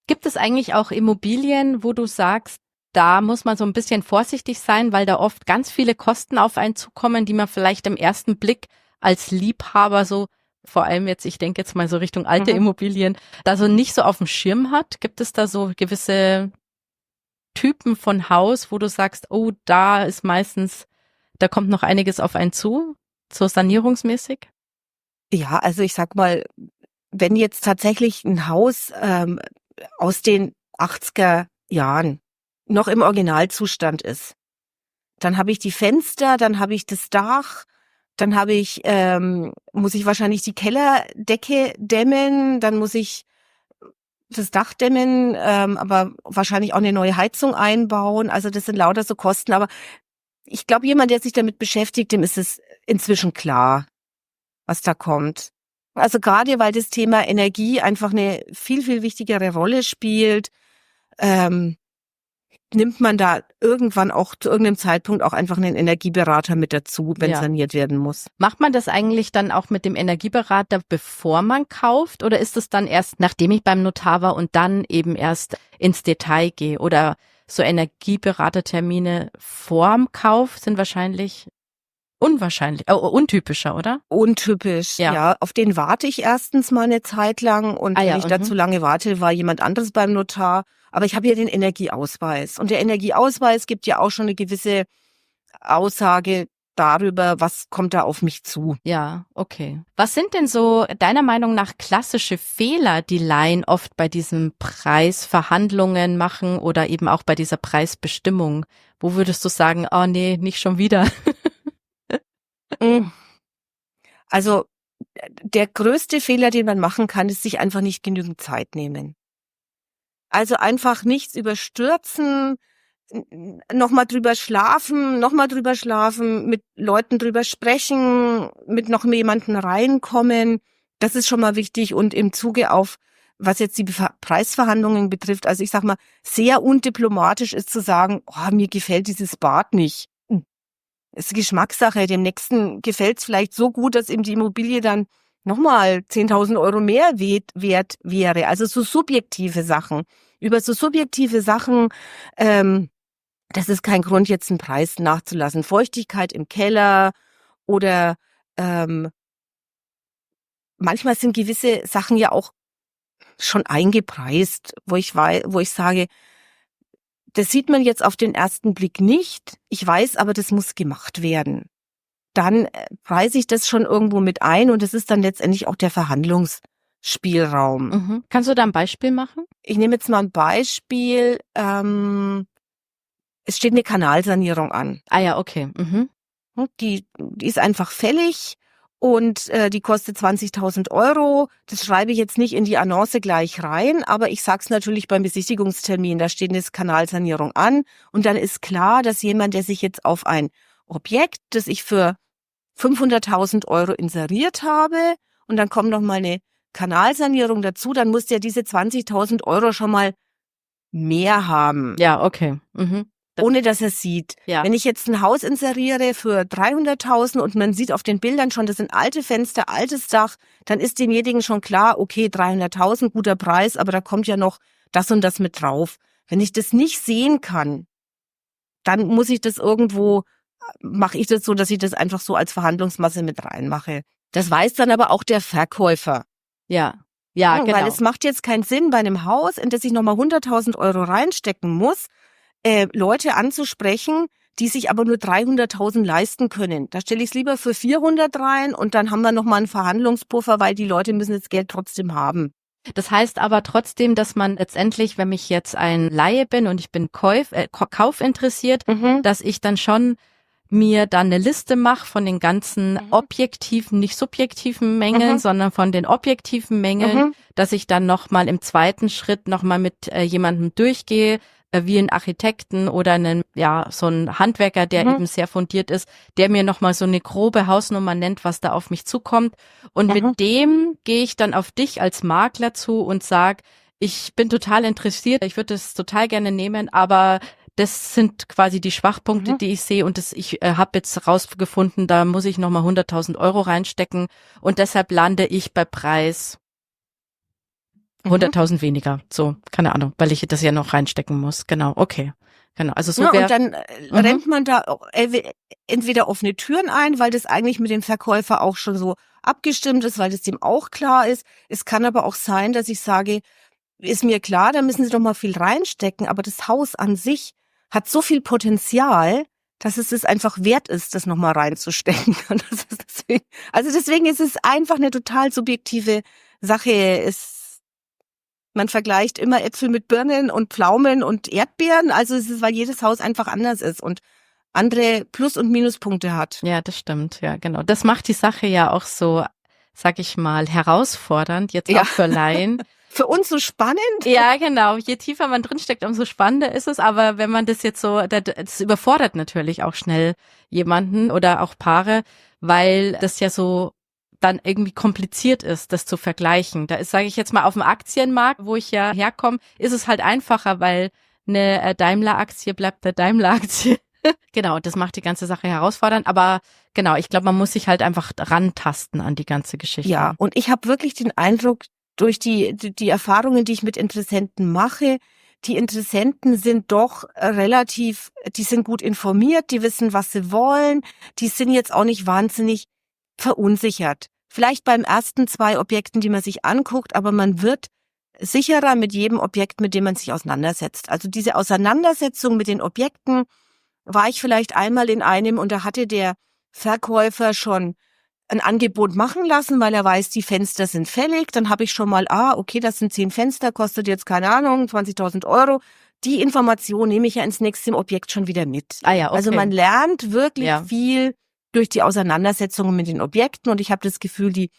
Gibt es eigentlich auch Immobilien, wo du sagst, da muss man so ein bisschen vorsichtig sein, weil da oft ganz viele Kosten auf einen zukommen, die man vielleicht im ersten Blick als Liebhaber so, vor allem jetzt, ich denke jetzt mal so Richtung alte Immobilien, da so nicht so auf dem Schirm hat? Gibt es da so gewisse Typen von Haus, wo du sagst, oh, da ist meistens, da kommt noch einiges auf einen zu, so sanierungsmäßig? Ja, also ich sag mal, wenn jetzt tatsächlich ein Haus aus den 80er Jahren noch im Originalzustand ist, dann habe ich die Fenster, dann habe ich das Dach, dann muss ich wahrscheinlich die Kellerdecke dämmen, dann muss ich das Dach dämmen, aber wahrscheinlich auch eine neue Heizung einbauen. Also das sind lauter so Kosten. Aber ich glaube, jemand, der sich damit beschäftigt, dem ist es inzwischen klar, was da kommt. Also gerade, weil das Thema Energie einfach eine viel, viel wichtigere Rolle spielt, nimmt man da irgendwann auch zu irgendeinem Zeitpunkt auch einfach einen Energieberater mit dazu, wenn saniert werden muss. Macht man das eigentlich dann auch mit dem Energieberater, bevor man kauft, oder ist es dann erst, nachdem ich beim Notar war und dann eben erst ins Detail gehe? Oder so Energieberatertermine vorm Kauf sind wahrscheinlich untypischer, oder? Untypisch, ja. Auf den warte ich erstens mal eine Zeit lang und wenn ich da zu lange warte, war jemand anderes beim Notar. Aber ich habe ja den Energieausweis und der Energieausweis gibt ja auch schon eine gewisse Aussage darüber, was kommt da auf mich zu. Ja, okay. Was sind denn so deiner Meinung nach klassische Fehler, die Laien oft bei diesen Preisverhandlungen machen oder eben auch bei dieser Preisbestimmung? Wo würdest du sagen, oh nee, nicht schon wieder? Also der größte Fehler, den man machen kann, ist sich einfach nicht genügend Zeit nehmen. Also einfach nichts überstürzen, nochmal drüber schlafen, mit Leuten drüber sprechen, mit noch jemanden reinkommen. Das ist schon mal wichtig und im Zuge auf, was jetzt die Preisverhandlungen betrifft, also ich sag mal, sehr undiplomatisch ist zu sagen, oh, mir gefällt dieses Bad nicht. Das ist Geschmackssache. Dem Nächsten gefällt es vielleicht so gut, dass ihm die Immobilie dann nochmal 10.000 Euro mehr wert wäre. Also so subjektive Sachen. Über so subjektive Sachen, das ist kein Grund, jetzt einen Preis nachzulassen. Feuchtigkeit im Keller oder manchmal sind gewisse Sachen ja auch schon eingepreist, wo ich sage, das sieht man jetzt auf den ersten Blick nicht. Ich weiß aber, das muss gemacht werden. Dann preise ich das schon irgendwo mit ein und das ist dann letztendlich auch der Verhandlungsspielraum. Spielraum. Mhm. Kannst du da ein Beispiel machen? Ich nehme jetzt mal ein Beispiel. Es steht eine Kanalsanierung an. Ah ja, okay. Mhm. Die ist einfach fällig und die kostet 20.000 Euro. Das schreibe ich jetzt nicht in die Annonce gleich rein, aber ich sag's natürlich beim Besichtigungstermin. Da steht eine Kanalsanierung an und dann ist klar, dass jemand, der sich jetzt auf ein Objekt, das ich für 500.000 Euro inseriert habe und dann kommt noch mal eine Kanalsanierung dazu, dann muss der diese 20.000 Euro schon mal mehr haben. Ja, okay. Mhm. Ohne dass er sieht. Ja. Wenn ich jetzt ein Haus inseriere für 300.000 und man sieht auf den Bildern schon, das sind alte Fenster, altes Dach, dann ist demjenigen schon klar, okay, 300.000, guter Preis, aber da kommt ja noch das und das mit drauf. Wenn ich das nicht sehen kann, dann muss ich das irgendwo, mache ich das so, dass ich das einfach so als Verhandlungsmasse mit reinmache. Das weiß dann aber auch der Verkäufer. Ja, genau. Weil es macht jetzt keinen Sinn bei einem Haus, in das ich nochmal 100.000 Euro reinstecken muss, Leute anzusprechen, die sich aber nur 300.000 leisten können. Da stelle ich es lieber für 400 rein und dann haben wir nochmal einen Verhandlungspuffer, weil die Leute müssen das Geld trotzdem haben. Das heißt aber trotzdem, dass man letztendlich, wenn ich jetzt ein Laie bin und ich bin kaufinteressiert, dass ich dann schon mir dann eine Liste mache von den ganzen objektiven, nicht subjektiven Mängeln, sondern von den objektiven Mängeln, dass ich dann nochmal im zweiten Schritt nochmal mit jemandem durchgehe, wie einen Architekten oder einen, ja, so einen Handwerker, der eben sehr fundiert ist, der mir nochmal so eine grobe Hausnummer nennt, was da auf mich zukommt. Und mit dem gehe ich dann auf dich als Makler zu und sag, ich bin total interessiert, ich würde es total gerne nehmen, aber das sind quasi die Schwachpunkte, die ich sehe und ich habe jetzt rausgefunden, da muss ich nochmal 100.000 Euro reinstecken und deshalb lande ich bei Preis 100.000 weniger, so, keine Ahnung, weil ich das ja noch reinstecken muss. Genau, okay. Genau, also so und dann rennt man da entweder offene Türen ein, weil das eigentlich mit dem Verkäufer auch schon so abgestimmt ist, weil das dem auch klar ist. Es kann aber auch sein, dass ich sage, ist mir klar, da müssen Sie doch mal viel reinstecken, aber das Haus an sich hat so viel Potenzial, dass es einfach wert ist, das nochmal reinzustecken. Deswegen ist es einfach eine total subjektive Sache. Man vergleicht immer Äpfel mit Birnen und Pflaumen und Erdbeeren. Also es ist, weil jedes Haus einfach anders ist und andere Plus- und Minuspunkte hat. Ja, das stimmt. Ja, genau. Das macht die Sache ja auch so, sag ich mal, herausfordernd, jetzt auch für Laien. Für uns so spannend. Ja, genau. Je tiefer man drinsteckt, umso spannender ist es. Aber wenn man das jetzt so, das überfordert natürlich auch schnell jemanden oder auch Paare, weil das ja so dann irgendwie kompliziert ist, das zu vergleichen. Da ist, sage ich jetzt mal, auf dem Aktienmarkt, wo ich ja herkomme, ist es halt einfacher, weil eine Daimler-Aktie bleibt eine Daimler-Aktie. Genau, das macht die ganze Sache herausfordernd. Aber genau, ich glaube, man muss sich halt einfach rantasten an die ganze Geschichte. Ja, und ich habe wirklich den Eindruck, durch die Erfahrungen, die ich mit Interessenten mache, die Interessenten sind doch relativ, die sind gut informiert, die wissen, was sie wollen, die sind jetzt auch nicht wahnsinnig verunsichert. Vielleicht beim ersten 2 Objekten, die man sich anguckt, aber man wird sicherer mit jedem Objekt, mit dem man sich auseinandersetzt. Also diese Auseinandersetzung mit den Objekten war ich vielleicht einmal in einem und da hatte der Verkäufer schon ein Angebot machen lassen, weil er weiß, die Fenster sind fällig. Dann habe ich schon mal, okay, das sind 10 Fenster, kostet jetzt, keine Ahnung, 20.000 Euro. Die Information nehme ich ja ins nächste Objekt schon wieder mit. Ja, okay. Also man lernt wirklich viel durch die Auseinandersetzungen mit den Objekten und ich habe das Gefühl, die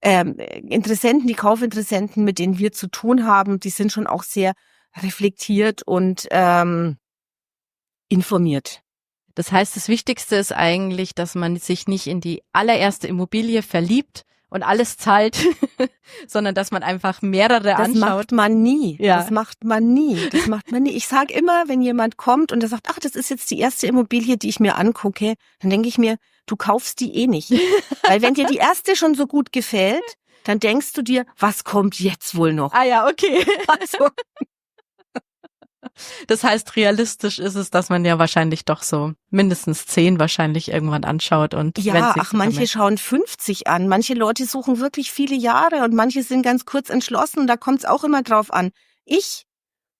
Interessenten, die Kaufinteressenten, mit denen wir zu tun haben, die sind schon auch sehr reflektiert und informiert. Das heißt, das Wichtigste ist eigentlich, dass man sich nicht in die allererste Immobilie verliebt und alles zahlt, sondern dass man einfach mehrere anschaut. Das macht man nie. Ja. Das macht man nie. Ich sage immer, wenn jemand kommt und der sagt, das ist jetzt die erste Immobilie, die ich mir angucke, dann denke ich mir, du kaufst die eh nicht. Weil wenn dir die erste schon so gut gefällt, dann denkst du dir, was kommt jetzt wohl noch? Ja, okay. Also, das heißt, realistisch ist es, dass man ja wahrscheinlich doch so mindestens 10 wahrscheinlich irgendwann anschaut. Und manche schauen 50 an. Manche Leute suchen wirklich viele Jahre und manche sind ganz kurz entschlossen. Da kommt es auch immer drauf an. Ich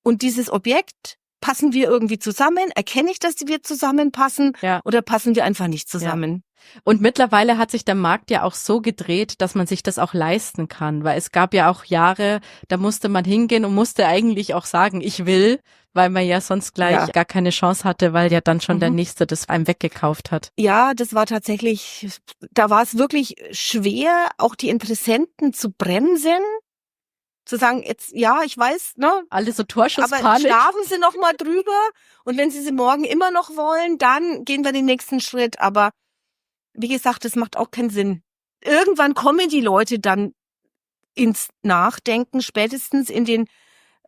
und dieses Objekt, passen wir irgendwie zusammen? Erkenne ich, dass wir zusammenpassen? Ja. Oder passen wir einfach nicht zusammen? Und mittlerweile hat sich der Markt ja auch so gedreht, dass man sich das auch leisten kann, weil es gab ja auch Jahre, da musste man hingehen und musste eigentlich auch sagen, ich will, weil man ja sonst gleich gar keine Chance hatte, weil ja dann schon der Nächste das einem weggekauft hat. Ja, das war tatsächlich, da war es wirklich schwer, auch die Interessenten zu bremsen, zu sagen, jetzt, ja, ich weiß, ne? Alle so Torschusspanik. Aber schlafen Sie noch mal drüber und wenn Sie morgen immer noch wollen, dann gehen wir den nächsten Schritt. Aber wie gesagt, das macht auch keinen Sinn. Irgendwann kommen die Leute dann ins Nachdenken, spätestens in den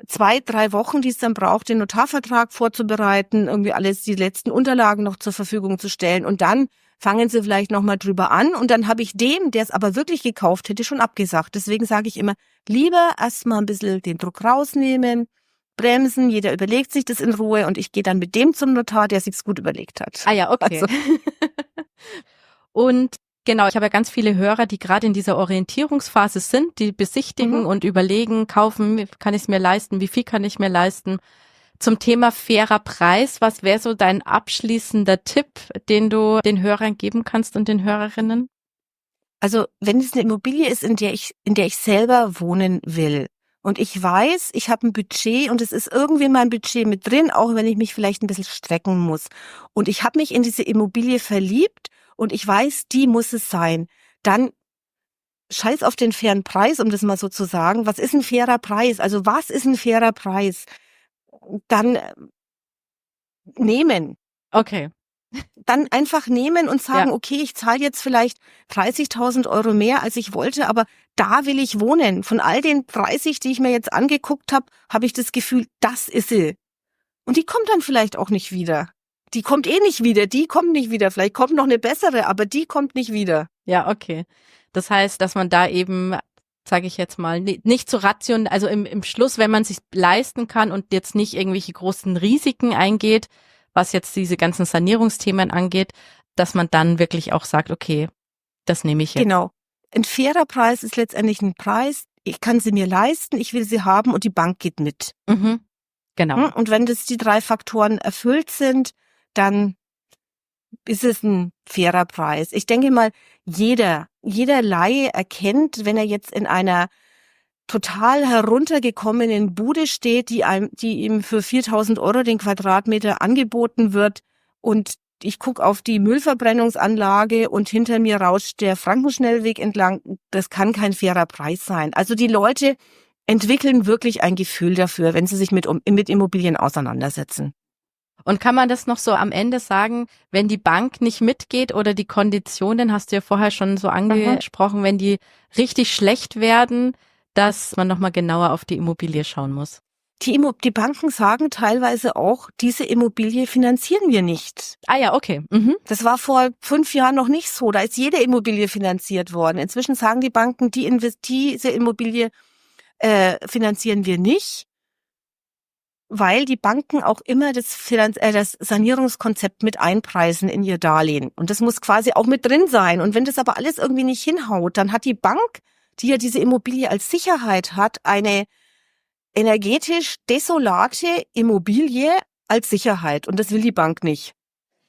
2-3 Wochen, die es dann braucht, den Notarvertrag vorzubereiten, irgendwie alles, die letzten Unterlagen noch zur Verfügung zu stellen. Und dann fangen sie vielleicht nochmal drüber an. Und dann habe ich dem, der es aber wirklich gekauft hätte, schon abgesagt. Deswegen sage ich immer, lieber erstmal ein bisschen den Druck rausnehmen, bremsen, jeder überlegt sich das in Ruhe und ich gehe dann mit dem zum Notar, der sich's gut überlegt hat. Ah ja, okay. Also. Und genau, ich habe ja ganz viele Hörer, die gerade in dieser Orientierungsphase sind, die besichtigen und überlegen, kaufen, kann ich es mir leisten, wie viel kann ich mir leisten. Zum Thema fairer Preis, was wäre so dein abschließender Tipp, den du den Hörern geben kannst und den Hörerinnen? Also wenn es eine Immobilie ist, in der ich selber wohnen will und ich weiß, ich habe ein Budget und es ist irgendwie mein Budget mit drin, auch wenn ich mich vielleicht ein bisschen strecken muss. Und ich habe mich in diese Immobilie verliebt und ich weiß, die muss es sein. Dann scheiß auf den fairen Preis, um das mal so zu sagen. Was ist ein fairer Preis? Also was ist ein fairer Preis? Dann nehmen. Okay. Dann einfach nehmen und sagen, okay, ich zahle jetzt vielleicht 30.000 Euro mehr, als ich wollte, aber da will ich wohnen. Von all den 30, die ich mir jetzt angeguckt habe, habe ich das Gefühl, das ist sie. Und die kommt dann vielleicht auch nicht wieder. Die kommt eh nicht wieder, die kommt nicht wieder. Vielleicht kommt noch eine bessere, aber die kommt nicht wieder. Ja, okay. Das heißt, dass man da eben, sage ich jetzt mal, nicht zu rational, also im Schluss, wenn man es sich leisten kann und jetzt nicht irgendwelche großen Risiken eingeht, was jetzt diese ganzen Sanierungsthemen angeht, dass man dann wirklich auch sagt, okay, das nehme ich jetzt. Genau. Ein fairer Preis ist letztendlich ein Preis, ich kann sie mir leisten, ich will sie haben und die Bank geht mit. Mhm. Genau. Und wenn das die 3 Faktoren erfüllt sind, dann ist es ein fairer Preis. Ich denke mal, jeder Laie erkennt, wenn er jetzt in einer total heruntergekommenen Bude steht, die ihm für 4.000 Euro den Quadratmeter angeboten wird und ich gucke auf die Müllverbrennungsanlage und hinter mir rauscht der Frankenschnellweg entlang. Das kann kein fairer Preis sein. Also die Leute entwickeln wirklich ein Gefühl dafür, wenn sie sich mit Immobilien auseinandersetzen. Und kann man das noch so am Ende sagen, wenn die Bank nicht mitgeht oder die Konditionen, hast du ja vorher schon so angesprochen, wenn die richtig schlecht werden, dass man nochmal genauer auf die Immobilie schauen muss? Die Banken sagen teilweise auch, diese Immobilie finanzieren wir nicht. Ah ja, okay. Das war vor 5 Jahren noch nicht so. Da ist jede Immobilie finanziert worden. Inzwischen sagen die Banken, diese Immobilie finanzieren wir nicht, weil die Banken auch immer das Sanierungskonzept mit einpreisen in ihr Darlehen. Und das muss quasi auch mit drin sein. Und wenn das aber alles irgendwie nicht hinhaut, dann hat die Bank, die ja diese Immobilie als Sicherheit hat, eine energetisch desolate Immobilie als Sicherheit. Und das will die Bank nicht.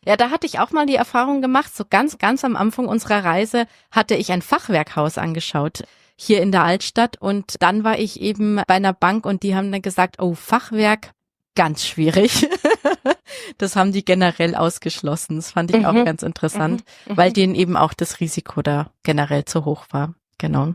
Ja, da hatte ich auch mal die Erfahrung gemacht, so ganz am Anfang unserer Reise hatte ich ein Fachwerkhaus angeschaut hier in der Altstadt und dann war ich eben bei einer Bank und die haben dann gesagt, oh, Fachwerk, ganz schwierig. Das haben die generell ausgeschlossen. Das fand ich auch ganz interessant, weil denen eben auch das Risiko da generell zu hoch war. Genau.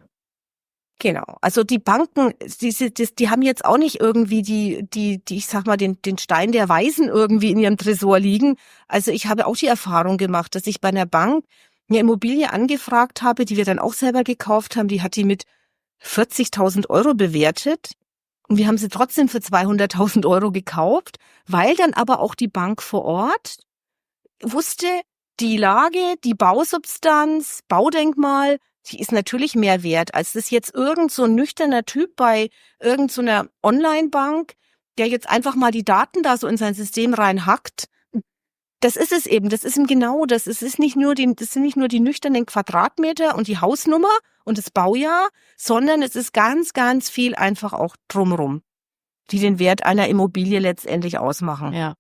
Genau. Also die Banken, die haben jetzt auch nicht irgendwie die ich sag mal, den Stein der Weisen irgendwie in ihrem Tresor liegen. Also ich habe auch die Erfahrung gemacht, dass ich bei einer Bank eine Immobilie angefragt habe, die wir dann auch selber gekauft haben. Die hat die mit 40.000 Euro bewertet. Und wir haben sie trotzdem für 200.000 Euro gekauft, weil dann aber auch die Bank vor Ort wusste, die Lage, die Bausubstanz, Baudenkmal, die ist natürlich mehr wert, als das jetzt irgend so ein nüchterner Typ bei irgend so einer Online-Bank, der jetzt einfach mal die Daten da so in sein System reinhackt. Das ist es eben, das ist ihm genau das. Das sind nicht nur die nüchternen Quadratmeter und die Hausnummer und das Baujahr, sondern es ist ganz, ganz viel einfach auch drumrum, die den Wert einer Immobilie letztendlich ausmachen. Ja,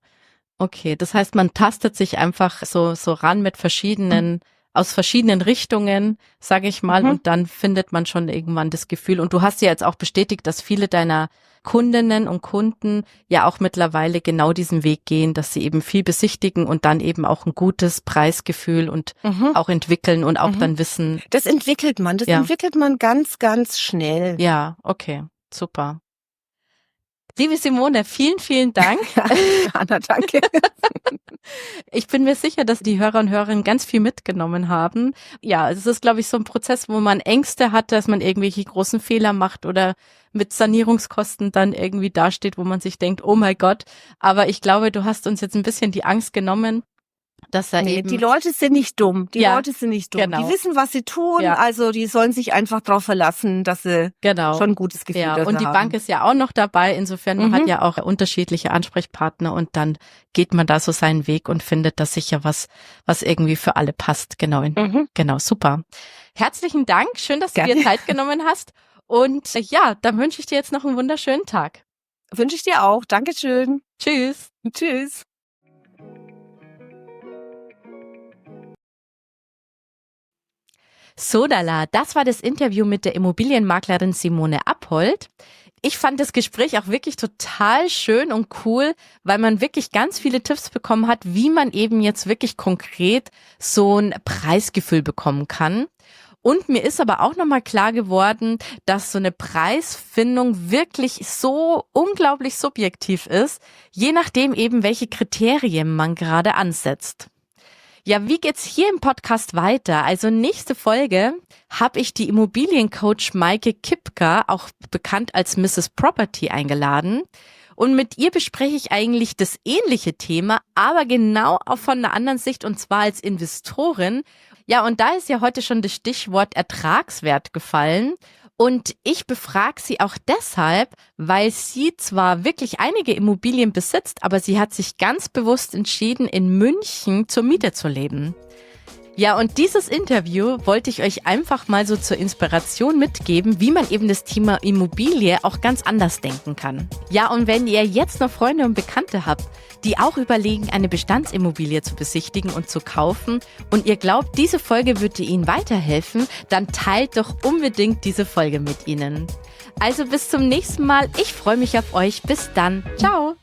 okay. Das heißt, man tastet sich einfach so ran mit verschiedenen aus verschiedenen Richtungen, sage ich mal, und dann findet man schon irgendwann das Gefühl. Und du hast ja jetzt auch bestätigt, dass viele deiner Kundinnen und Kunden ja auch mittlerweile genau diesen Weg gehen, dass sie eben viel besichtigen und dann eben auch ein gutes Preisgefühl und auch entwickeln und auch dann wissen. Das entwickelt man ganz, ganz schnell. Ja, okay, super. Liebe Simone, vielen, vielen Dank. Anna, danke. Ich bin mir sicher, dass die Hörer und Hörerinnen ganz viel mitgenommen haben. Ja, es ist, glaube ich, so ein Prozess, wo man Ängste hat, dass man irgendwelche großen Fehler macht oder mit Sanierungskosten dann irgendwie dasteht, wo man sich denkt, oh mein Gott. Aber ich glaube, du hast uns jetzt ein bisschen die Angst genommen, dass eben... Die Leute sind nicht dumm. Leute sind nicht dumm. Genau. Die wissen, was sie tun. Ja. Also die sollen sich einfach darauf verlassen, dass sie schon ein gutes Gefühl dafür haben. Und die Bank ist ja auch noch dabei. Insofern man hat ja auch unterschiedliche Ansprechpartner und dann geht man da so seinen Weg und findet da sicher was irgendwie für alle passt. Genau, genau, super. Herzlichen Dank. Schön, dass du dir Zeit genommen hast. Und ja, dann wünsche ich dir jetzt noch einen wunderschönen Tag. Wünsche ich dir auch. Dankeschön. Tschüss. Tschüss. Sodala, das war das Interview mit der Immobilienmaklerin Simone Appold. Ich fand das Gespräch auch wirklich total schön und cool, weil man wirklich ganz viele Tipps bekommen hat, wie man eben jetzt wirklich konkret so ein Preisgefühl bekommen kann. Und mir ist aber auch nochmal klar geworden, dass so eine Preisfindung wirklich so unglaublich subjektiv ist, je nachdem eben, welche Kriterien man gerade ansetzt. Ja, wie geht's hier im Podcast weiter? Also nächste Folge habe ich die Immobiliencoach Maike Kipka, auch bekannt als Mrs. Property, eingeladen. Und mit ihr bespreche ich eigentlich das ähnliche Thema, aber genau auch von einer anderen Sicht, und zwar als Investorin. Ja, und da ist ja heute schon das Stichwort Ertragswert gefallen. Und ich befrage sie auch deshalb, weil sie zwar wirklich einige Immobilien besitzt, aber sie hat sich ganz bewusst entschieden, in München zur Miete zu leben. Ja, und dieses Interview wollte ich euch einfach mal so zur Inspiration mitgeben, wie man eben das Thema Immobilie auch ganz anders denken kann. Ja, und wenn ihr jetzt noch Freunde und Bekannte habt, die auch überlegen, eine Bestandsimmobilie zu besichtigen und zu kaufen und ihr glaubt, diese Folge würde ihnen weiterhelfen, dann teilt doch unbedingt diese Folge mit ihnen. Also bis zum nächsten Mal. Ich freue mich auf euch. Bis dann. Ciao.